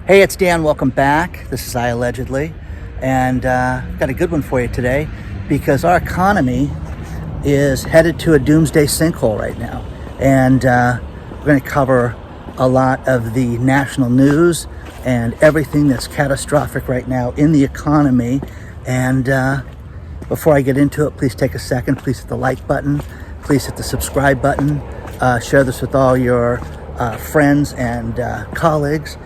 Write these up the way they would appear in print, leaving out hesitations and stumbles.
Hey, it's Dan. Welcome back. This is iAllegedly, and I've got a good one for you today because our economy is headed to a doomsday sinkhole right now, and we're going to cover a lot of the national news and everything that's catastrophic right now in the economy. And before I get into it, please take a second. Please hit the like button. Please hit the subscribe button. Share this with all your friends and colleagues.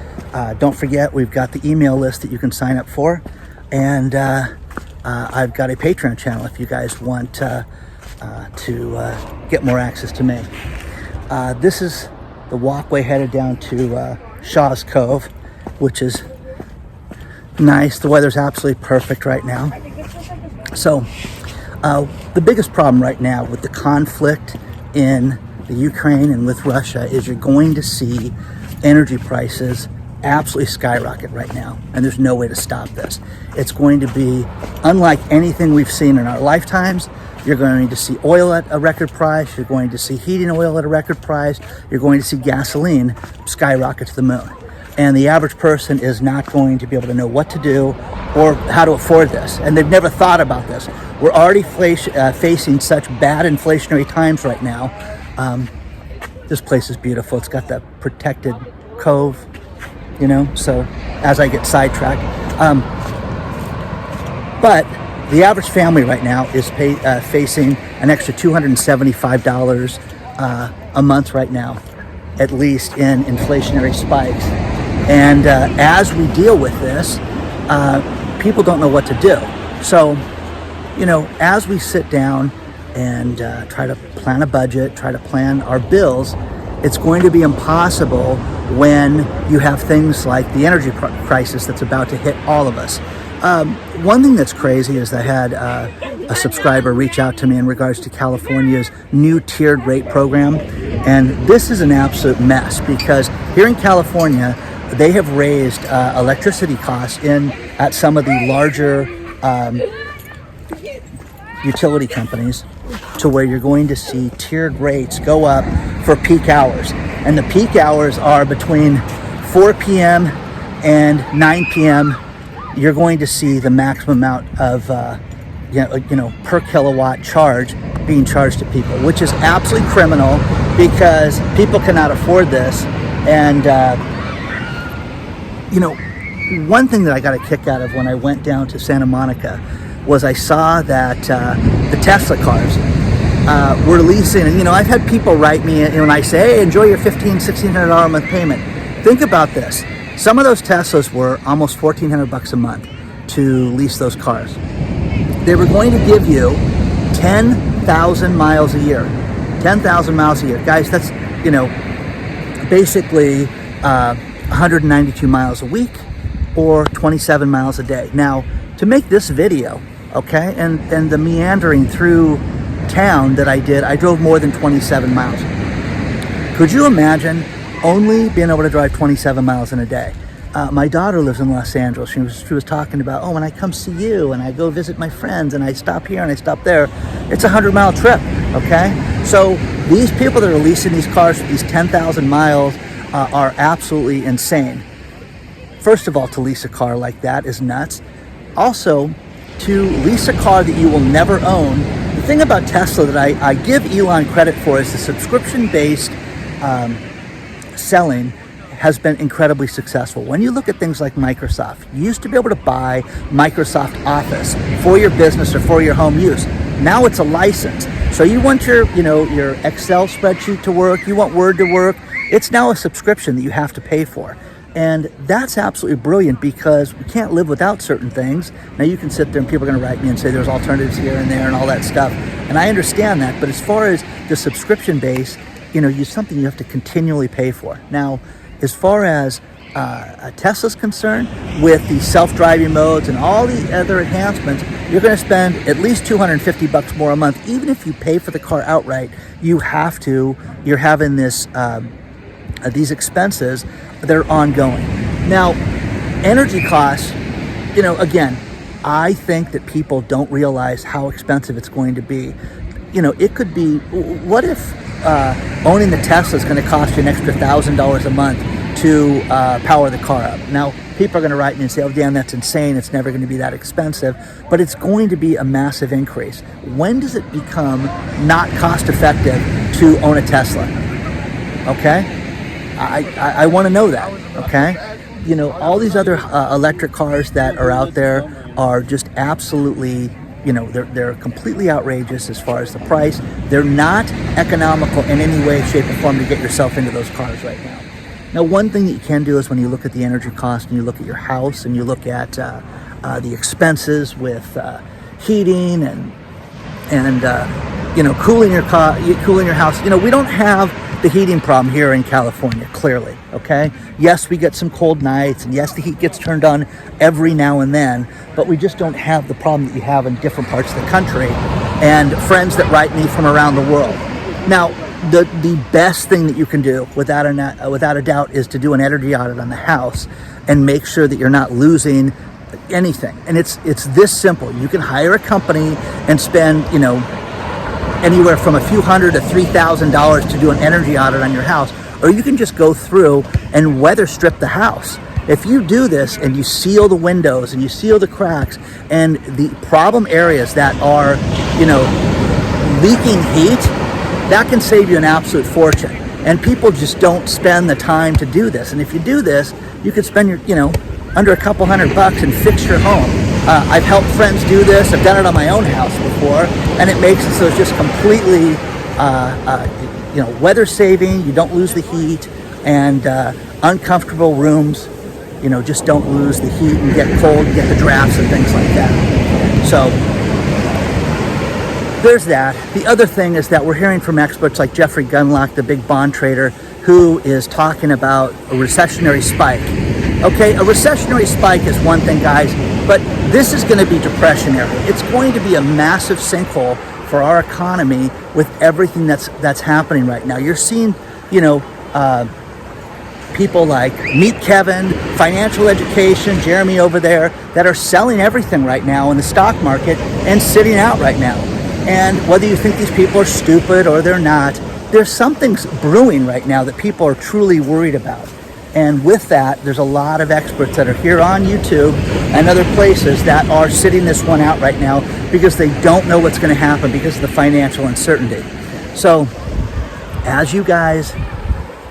Don't forget, we've got the email list that you can sign up for, and I've got a Patreon channel if you guys want to get more access to me. This is the walkway headed down to Shaw's Cove, which is nice. The weather's absolutely perfect right now. So the biggest problem right now with the conflict in the Ukraine and with Russia is you're going to see energy prices absolutely skyrocket right now, and there's no way to stop this. It's going to be unlike anything we've seen in our lifetimes. You're going to see oil at a record price. You're going to see heating oil at a record price. You're going to see gasoline skyrocket to the moon. And the average person is not going to be able to know what to do or how to afford this. And they've never thought about this. We're already facing such bad inflationary times right now. This place is beautiful. It's got that protected cove, you know, so as I get sidetracked. But the average family right now is facing an extra $275 a month right now, at least in inflationary spikes. And as we deal with this, people don't know what to do. So, you know, as we sit down and try to plan a budget, try to plan our bills, it's going to be impossible when you have things like the energy crisis that's about to hit all of us. One thing that's crazy is I had a subscriber reach out to me in regards to California's new tiered rate program. And this is an absolute mess because here in California, they have raised electricity costs at some of the larger utility companies to where you're going to see tiered rates go up for peak hours. And the peak hours are between 4 p.m. and 9 p.m. You're going to see the maximum amount of per kilowatt charge being charged to people, which is absolutely criminal because people cannot afford this. And one thing that I got a kick out of when I went down to Santa Monica was I saw that the Tesla cars were leasing. And, I've had people write me when I say, hey, enjoy your $1,600 a month payment. Think about this. Some of those Teslas were almost $1,400 a month to lease those cars. They were going to give you 10,000 miles a year. 10,000 miles a year. Guys, that's, basically 192 miles a week or 27 miles a day. Now, to make this video, okay, and the meandering through town that I did, I drove more than 27 miles. Could you imagine only being able to drive 27 miles in a day? My daughter lives in Los Angeles. She was talking about, when I come see you and I go visit my friends and I stop here and I stop there, it's a 100-mile trip, okay? So these people that are leasing these cars for these 10,000 miles are absolutely insane. First of all, to lease a car like that is nuts. Also, to lease a car that you will never own. The thing about Tesla that I give Elon credit for is the subscription-based selling has been incredibly successful. When you look at things like Microsoft, you used to be able to buy Microsoft Office for your business or for your home use. Now it's a license. So you want your Excel spreadsheet to work, you want Word to work. It's now a subscription that you have to pay for. And that's absolutely brilliant because we can't live without certain things. Now you can sit there and people are going to write me and say there's alternatives here and there and all that stuff. And I understand that. But as far as the subscription base, it's something you have to continually pay for. Now, as far as Tesla's concerned, with the self-driving modes and all the other enhancements, you're going to spend at least $250 more a month. Even if you pay for the car outright, you're having these expenses that are ongoing. Now, energy costs, again, I think that people don't realize how expensive it's going to be. It could be, what if owning the Tesla is going to cost you an extra $1,000 a month to power the car up. Now, people are going to write me and say, oh, Dan, that's insane. It's never going to be that expensive. But it's going to be a massive increase. When does it become not cost effective to own a Tesla? Okay? I want to know that. Okay? You know, all these other electric cars that are out there are just absolutely, you know, they're completely outrageous as far as the price. They're not economical in any way, shape, or form to get yourself into those cars right now. Now, one thing that you can do is when you look at the energy cost and you look at your house and you look at the expenses with heating and you know, cooling your house. You know, we don't have the heating problem here in California, clearly, okay? Yes, we get some cold nights, and yes, the heat gets turned on every now and then, but we just don't have the problem that you have in different parts of the country and friends that write me from around the world. Now, the best thing that you can do, without a doubt, is to do an energy audit on the house and make sure that you're not losing anything. And it's this simple. You can hire a company and spend, you know, anywhere from a few $100 to $3,000 to do an energy audit on your house, or you can just go through and weather strip the house. If you do this and you seal the windows and you seal the cracks and the problem areas that are, you know, leaking heat, that can save you an absolute fortune. And people just don't spend the time to do this. And if you do this, you could spend your, you know, under a couple $100 and fix your home. I've helped friends do this. I've done it on my own house before, and it makes it so it's just completely, you know, weather saving. You don't lose the heat, and uncomfortable rooms, you know, just don't lose the heat and get cold, and get the drafts and things like that. So there's that. The other thing is that we're hearing from experts like Jeffrey Gundlach, the big bond trader, who is talking about a recessionary spike. Okay, a recessionary spike is one thing, guys, but this is going to be depressionary. It's going to be a massive sinkhole for our economy with everything that's happening right now. You're seeing, you know, people like Meet Kevin, Financial Education, Jeremy over there, that are selling everything right now in the stock market and sitting out right now. And whether you think these people are stupid or they're not, there's something brewing right now that people are truly worried about. And with that, there's a lot of experts that are here on YouTube and other places that are sitting this one out right now because they don't know what's going to happen because of the financial uncertainty. So as you guys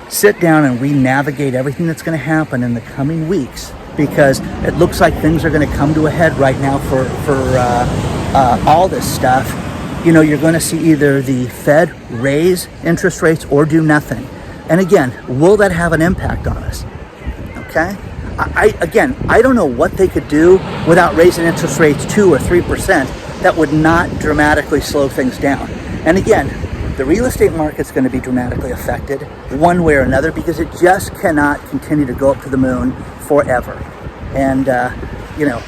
sit down and we navigate everything that's going to happen in the coming weeks, because it looks like things are going to come to a head right now for all this stuff, you know, you're going to see either the Fed raise interest rates or do nothing. And again, will that have an impact on us? Okay? I don't know what they could do without raising interest rates 2 or 3% that would not dramatically slow things down. And again, the real estate market's going to be dramatically affected one way or another because it just cannot continue to go up to the moon forever. And, you know,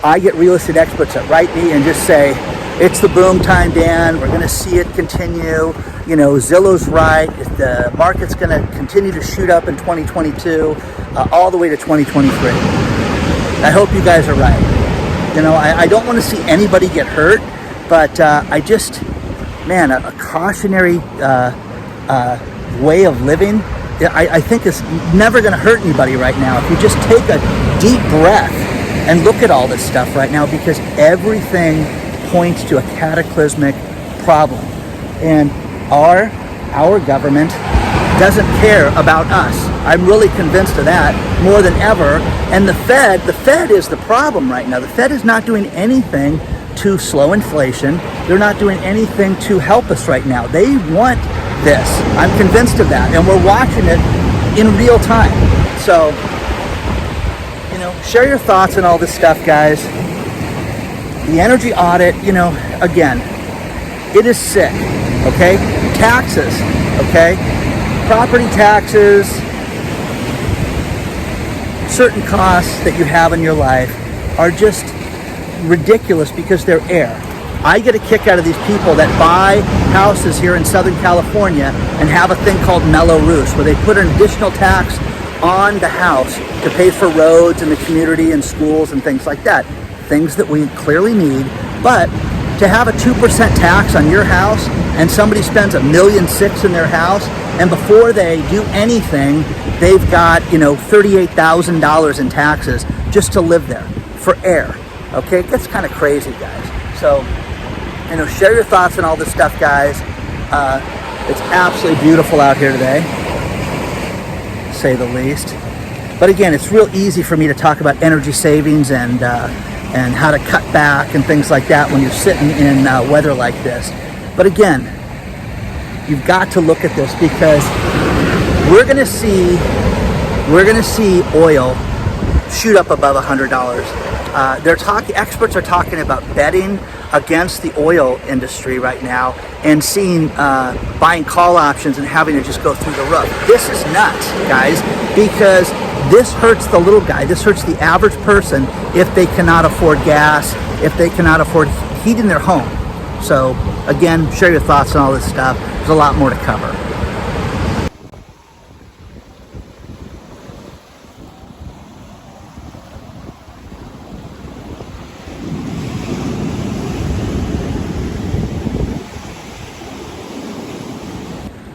I get real estate experts that write me and just say, it's the boom time, Dan. We're going to see it continue. You know, Zillow's right. The market's going to continue to shoot up in 2022, all the way to 2023. I hope you guys are right. You know, I don't want to see anybody get hurt, but I just, man, a cautionary way of living, I think is never going to hurt anybody right now. If you just take a deep breath and look at all this stuff right now, because everything points to a cataclysmic problem. And our government doesn't care about us. I'm really convinced of that more than ever. And the Fed is the problem right now. The Fed is not doing anything to slow inflation. They're not doing anything to help us right now. They want this. I'm convinced of that. And we're watching it in real time. So, you know, share your thoughts on all this stuff, guys. The energy audit, you know, again, it is sick, okay? Taxes, okay? Property taxes, certain costs that you have in your life are just ridiculous because they're air. I get a kick out of these people that buy houses here in Southern California and have a thing called Mellow Roost, where they put an additional tax on the house to pay for roads in the community and schools and things like that. Things that we clearly need, but to have a 2% tax on your house and somebody spends $1.6 million in their house, and before they do anything, they've got, you know, $38,000 in taxes just to live there for air. Okay, it gets kind of crazy, guys. So, you know, share your thoughts on all this stuff, guys. It's absolutely beautiful out here today, to say the least. But again, it's real easy for me to talk about energy savings and how to cut back and things like that when you're sitting in weather like this. But again, you've got to look at this, because we're gonna see oil shoot up above $100. Experts are talking about betting against the oil industry right now and seeing buying call options and having to just go through the roof. This is nuts, guys, because this hurts the little guy. This hurts the average person if they cannot afford gas, if they cannot afford heating their home. So again, share your thoughts on all this stuff. There's a lot more to cover.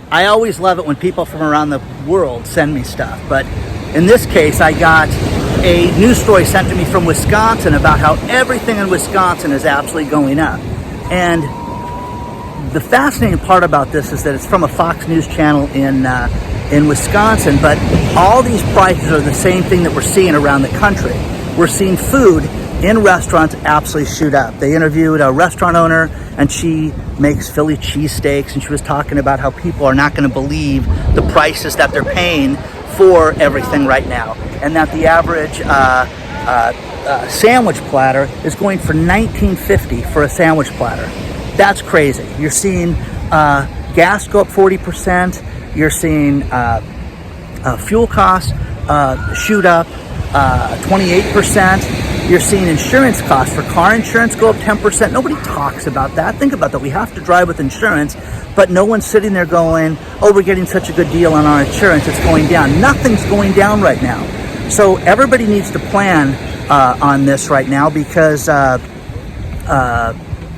I always love it when people from around the world send me stuff, but in this case, I got a news story sent to me from Wisconsin about how everything in Wisconsin is absolutely going up. And the fascinating part about this is that it's from a Fox News channel in Wisconsin, but all these prices are the same thing that we're seeing around the country. We're seeing food in restaurants absolutely shoot up. They interviewed a restaurant owner, and she makes Philly cheesesteaks, and she was talking about how people are not going to believe the prices that they're paying for everything right now, and that the average sandwich platter is going for $19.50 for a sandwich platter. That's crazy. You're seeing gas go up 40%. You're seeing fuel costs shoot up 28%. You're seeing insurance costs for car insurance go up 10%. Nobody talks about that. Think about that. We have to drive with insurance, but no one's sitting there going, oh, we're getting such a good deal on our insurance, it's going down. Nothing's going down right now. So everybody needs to plan on this right now, because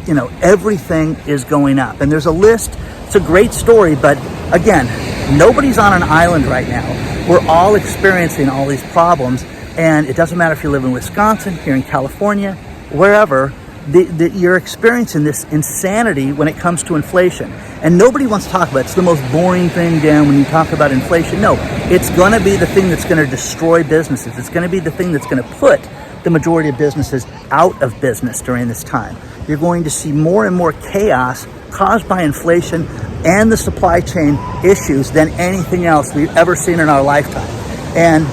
you know, everything is going up. And there's a list. It's a great story, but again, nobody's on an island right now. We're all experiencing all these problems. And it doesn't matter if you live in Wisconsin, here in California, wherever, you're experiencing this insanity when it comes to inflation. And nobody wants to talk about it. It's the most boring thing, Dan, when you talk about inflation. No, it's going to be the thing that's going to destroy businesses. It's going to be the thing that's going to put the majority of businesses out of business during this time. You're going to see more and more chaos caused by inflation and the supply chain issues than anything else we've ever seen in our lifetime. And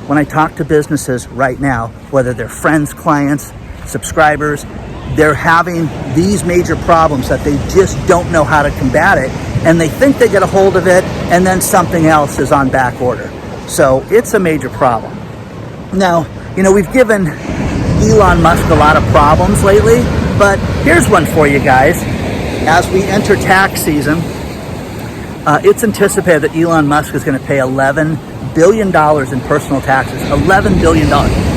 when I talk to businesses right now, whether they're friends, clients, subscribers, they're having these major problems that they just don't know how to combat it, and they think they get a hold of it, and then something else is on back order. So it's a major problem. Now, you know, we've given Elon Musk a lot of problems lately, but here's one for you guys. As we enter tax season, it's anticipated that Elon Musk is going to pay $11 billion in personal taxes. $11 billion.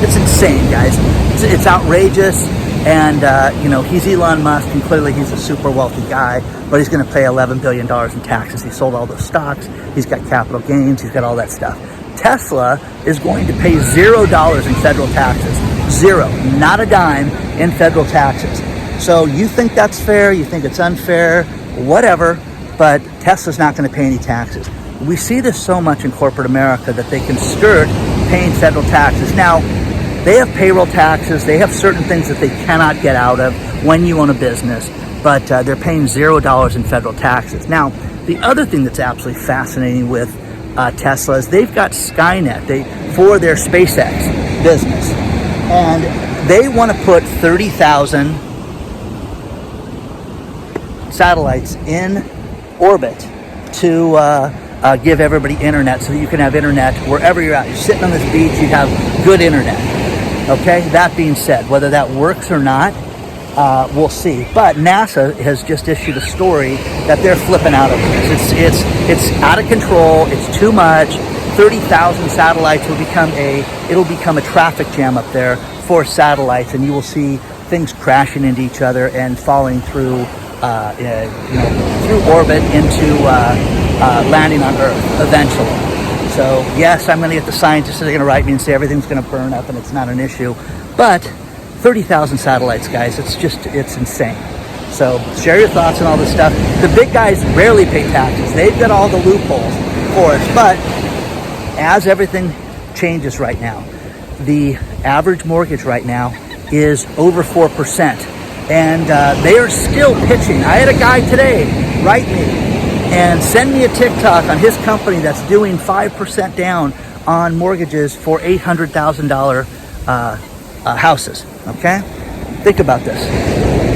It's insane, guys. It's outrageous. And, you know, he's Elon Musk, and clearly he's a super wealthy guy, but he's going to pay $11 billion in taxes. He sold all those stocks. He's got capital gains. He's got all that stuff. Tesla is going to pay $0 in federal taxes. Zero. Not a dime in federal taxes. So you think that's fair? You think it's unfair? Whatever. But Tesla's not going to pay any taxes. We see this so much in corporate America that they can skirt paying federal taxes. Now, they have payroll taxes. They have certain things that they cannot get out of when you own a business, but they're paying $0 in federal taxes. Now, the other thing that's absolutely fascinating with Tesla is they've got Skynet for their SpaceX business, and they want to put 30,000 satellites in orbit to give everybody internet, so that you can have internet wherever you're at. You're sitting on this beach, you have good internet. Okay, that being said, whether that works or not, we'll see. But NASA has just issued a story that they're flipping out of this. It's out of control. It's too much. 30,000 satellites will become a traffic jam up there for satellites, and you will see things crashing into each other and falling through through orbit into landing on Earth eventually. So yes, I'm going to get the scientists that are going to write me and say everything's going to burn up and it's not an issue. But 30,000 satellites, guys, it's insane. So share your thoughts on all this stuff. The big guys rarely pay taxes. They've got all the loopholes for us. But as everything changes right now, the average mortgage right now is over 4%. And they are still pitching. I had a guy today write me and send me a TikTok on his company that's doing 5% down on mortgages for $800,000 houses, okay? Think about this.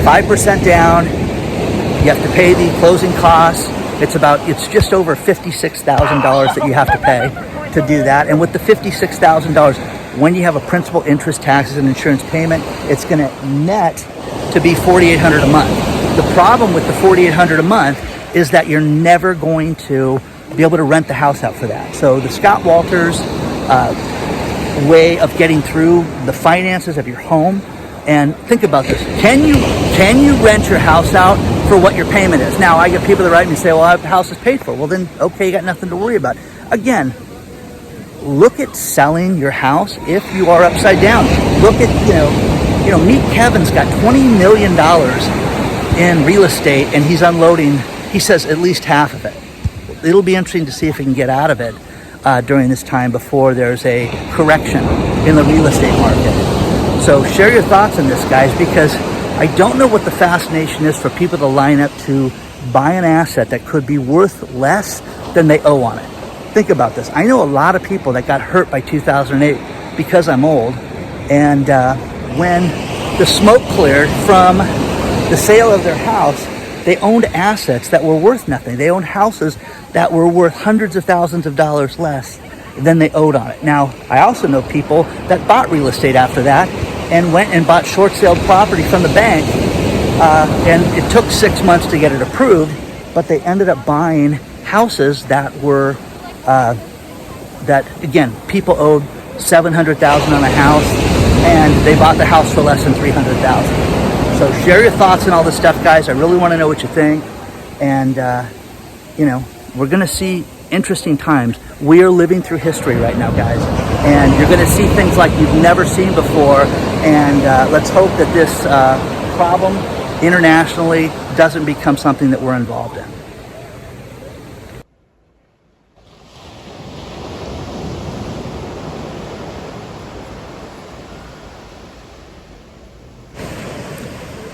5% down, you have to pay the closing costs. It's just over $56,000 that you have to pay to do that. And with the $56,000, when you have a principal, interest, taxes, and insurance payment, it's gonna net to be $4,800 a month. The problem with the $4,800 a month is that you're never going to be able to rent the house out for that. So the Scott Walters way of getting through the finances of your home, and think about this. Can you rent your house out for what your payment is? Now, I get people that write me and say, well, the house is paid for. Well, then, okay, you got nothing to worry about. Again, look at selling your house if you are upside down. Look at, meet Kevin's got $20 million in real estate, and he's unloading, he says, at least half of it. It'll be interesting to see if he can get out of it during this time before there's a correction in the real estate market. So share your thoughts on this, guys, because I don't know what the fascination is for people to line up to buy an asset that could be worth less than they owe on it. Think about this. I know a lot of people that got hurt by 2008 because I'm old, and when the smoke cleared from the sale of their house, they owned assets that were worth nothing. They owned houses that were worth hundreds of thousands of dollars less than they owed on it. Now, I also know people that bought real estate after that and went and bought short sale property from the bank, and it took 6 months to get it approved, but they ended up buying houses that were, that again, people owed $700,000 on a house, and they bought the house for less than $300,000. So share your thoughts on all this stuff, guys. I really want to know what you think. And, we're going to see interesting times. We are living through history right now, guys. And you're going to see things like you've never seen before. And let's hope that this problem internationally doesn't become something that we're involved in.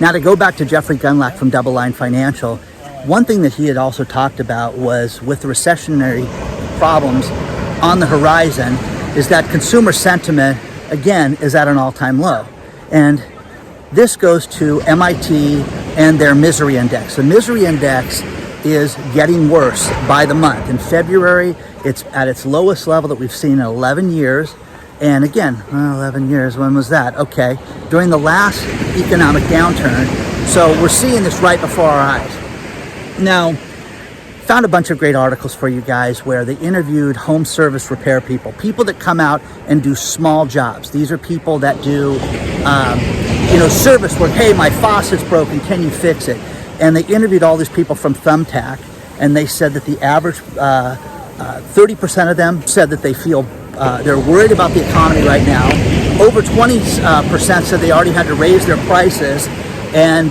Now, to go back to Jeffrey Gundlach from Double Line Financial, one thing that he had also talked about was with the recessionary problems on the horizon is that consumer sentiment, again, is at an all-time low. And this goes to MIT and their misery index. The misery index is getting worse by the month. In February, it's at its lowest level that we've seen in 11 years. And again, 11 years, when was that? Okay, during the last economic downturn. So we're seeing this right before our eyes. Now, found a bunch of great articles for you guys where they interviewed home service repair people that come out and do small jobs. These are people that do, service work. Hey, my faucet's broken, can you fix it? And they interviewed all these people from Thumbtack, and they said that the average, 30% of them said that they feel they're worried about the economy right now. Over 20% said they already had to raise their prices. And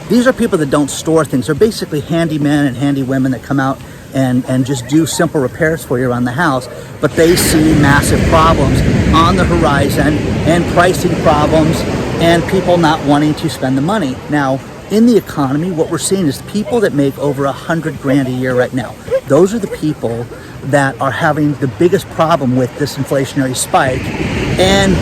these are people that don't store things. They're basically handymen and handy women that come out and just do simple repairs for you around the house. But they see massive problems on the horizon and pricing problems and people not wanting to spend the money. Now, in the economy, what we're seeing is people that make over $100,000 a year right now. Those are the people that are having the biggest problem with this inflationary spike and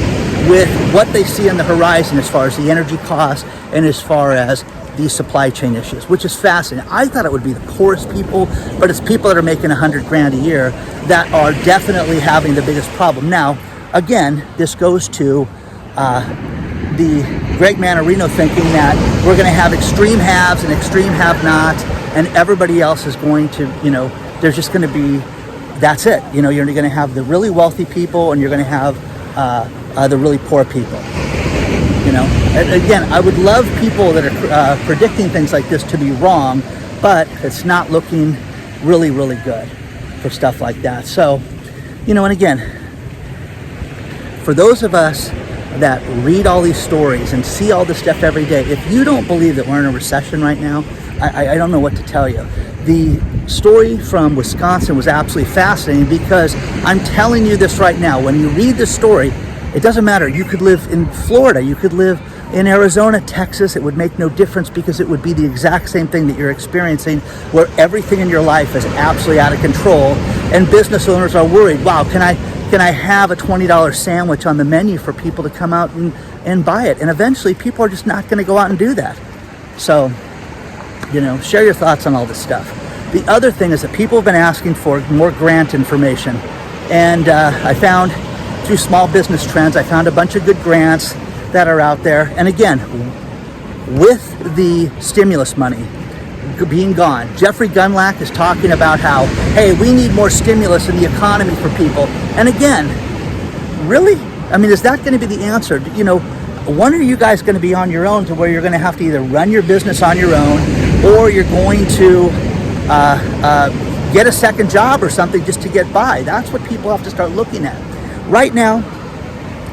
with what they see on the horizon as far as the energy costs and as far as the supply chain issues, which is fascinating. I thought it would be the poorest people, but it's people that are making $100,000 a year that are definitely having the biggest problem. Now, again, this goes to the Greg Manarino thinking that we're going to have extreme haves and extreme have-nots, and everybody else is going to, there's just going to be, that's it. You're going to have the really wealthy people, and you're going to have the really poor people. And again, I would love people that are predicting things like this to be wrong, but it's not looking really, really good for stuff like that. So And again, for those of us that read all these stories and see all this stuff every day, if you don't believe that we're in a recession right now, I don't know what to tell you. The story from Wisconsin was absolutely fascinating, because I'm telling you this right now, when you read this story, it doesn't matter. You could live in Florida, you could live in Arizona, Texas, it would make no difference, because it would be the exact same thing that you're experiencing, where everything in your life is absolutely out of control, and business owners are worried, wow, can I have a $20 sandwich on the menu for people to come out and buy it? And eventually people are just not going to go out and do that. So, share your thoughts on all this stuff. The other thing is that people have been asking for more grant information. And I found, through Small Business Trends, I found a bunch of good grants that are out there. And again, with the stimulus money being gone, Jeffrey Gundlach is talking about how, hey, we need more stimulus in the economy for people. And again, really? I mean, is that going to be the answer? When are you guys going to be on your own, to where you're going to have to either run your business on your own, or you're going to get a second job or something just to get by? That's what people have to start looking at. Right now,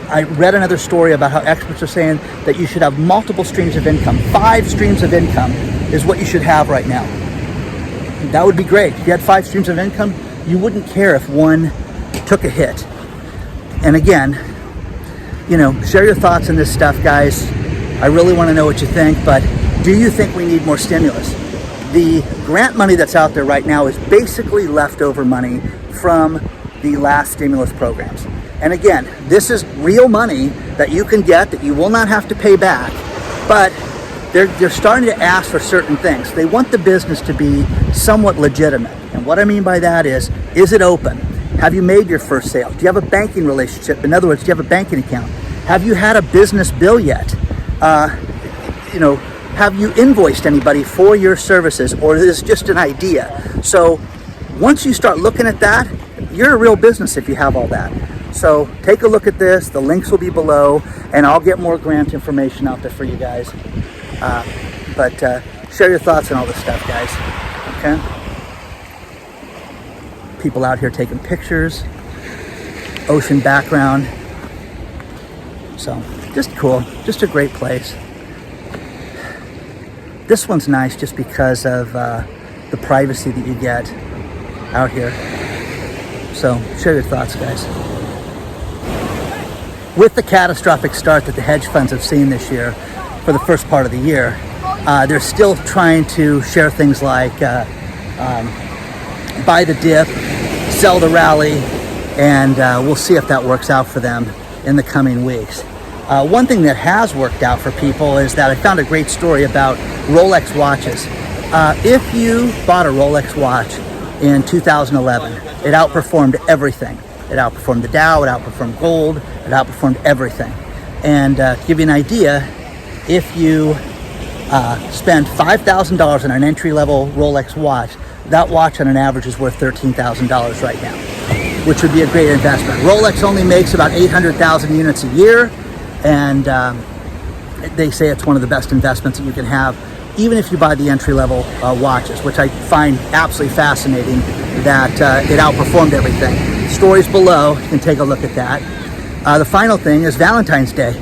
I read another story about how experts are saying that you should have multiple streams of income. 5 streams of income is what you should have right now. That would be great. If you had 5 streams of income, you wouldn't care if one took a hit. And again, share your thoughts on this stuff, guys. I really want to know what you think, but do you think we need more stimulus? The grant money that's out there right now is basically leftover money from the last stimulus programs. And again, this is real money that you can get, that you will not have to pay back, but they're starting to ask for certain things. They want the business to be somewhat legitimate. And what I mean by that is it open? Have you made your first sale? Do you have a banking relationship? In other words, do you have a banking account? Have you had a business bill yet? Have you invoiced anybody for your services, or is this just an idea? So once you start looking at that, you're a real business if you have all that. So take a look at this. The links will be below, and I'll get more grant information out there for you guys. But share your thoughts on all this stuff, guys. Okay? People out here taking pictures, ocean background. So just cool, just a great place. This one's nice just because of the privacy that you get out here. So share your thoughts, guys. With the catastrophic start that the hedge funds have seen this year for the first part of the year, they're still trying to share things like buy the dip, sell the rally, and we'll see if that works out for them in the coming weeks. One thing that has worked out for people is that I found a great story about Rolex watches. If you bought a Rolex watch in 2011, it outperformed everything. It outperformed the Dow, it outperformed gold, it outperformed everything. And to give you an idea, if you spend $5,000 on an entry-level Rolex watch, that watch on an average is worth $13,000 right now, which would be a great investment. Rolex only makes about 800,000 units a year, and they say it's one of the best investments that you can have, even if you buy the entry-level watches, which I find absolutely fascinating that it outperformed everything. Stories below, you can take a look at that. The final thing is Valentine's Day.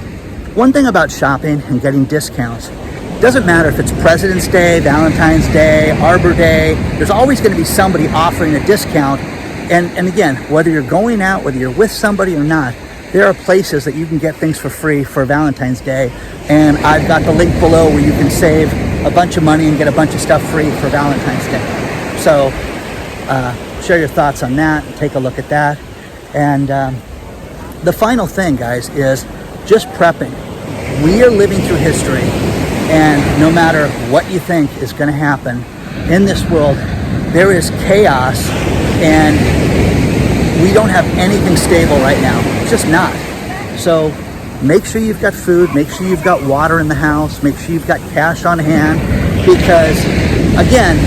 One thing about shopping and getting discounts, it doesn't matter if it's President's Day, Valentine's Day, Arbor Day, there's always going to be somebody offering a discount. And again, whether you're going out, whether you're with somebody or not, there are places that you can get things for free for Valentine's Day. And I've got the link below where you can save a bunch of money and get a bunch of stuff free for Valentine's Day. So share your thoughts on that, take a look at that. And the final thing, guys, is just prepping. We are living through history, and no matter what you think is going to happen in this world, there is chaos, and we don't have anything stable right now. It's just not. So make sure you've got food, make sure you've got water in the house, make sure you've got cash on hand, because again,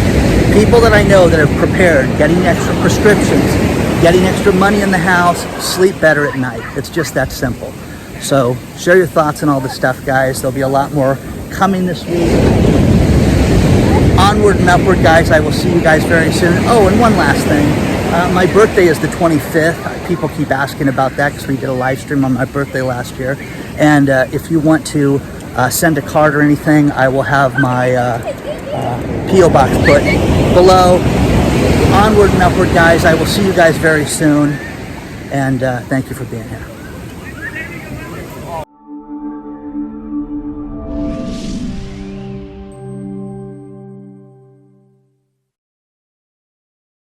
people that I know that are prepared, getting extra prescriptions, getting extra money in the house, sleep better at night. It's just that simple. So share your thoughts on all this stuff, guys. There'll be a lot more coming this week. Onward and upward, guys. I will see you guys very soon. Oh, and one last thing. My birthday is the 25th. People keep asking about that because we did a live stream on my birthday last year. And if you want to send a card or anything, I will have my P.O. box put below. Onward and upward, guys. I will see you guys very soon. And thank you for being here.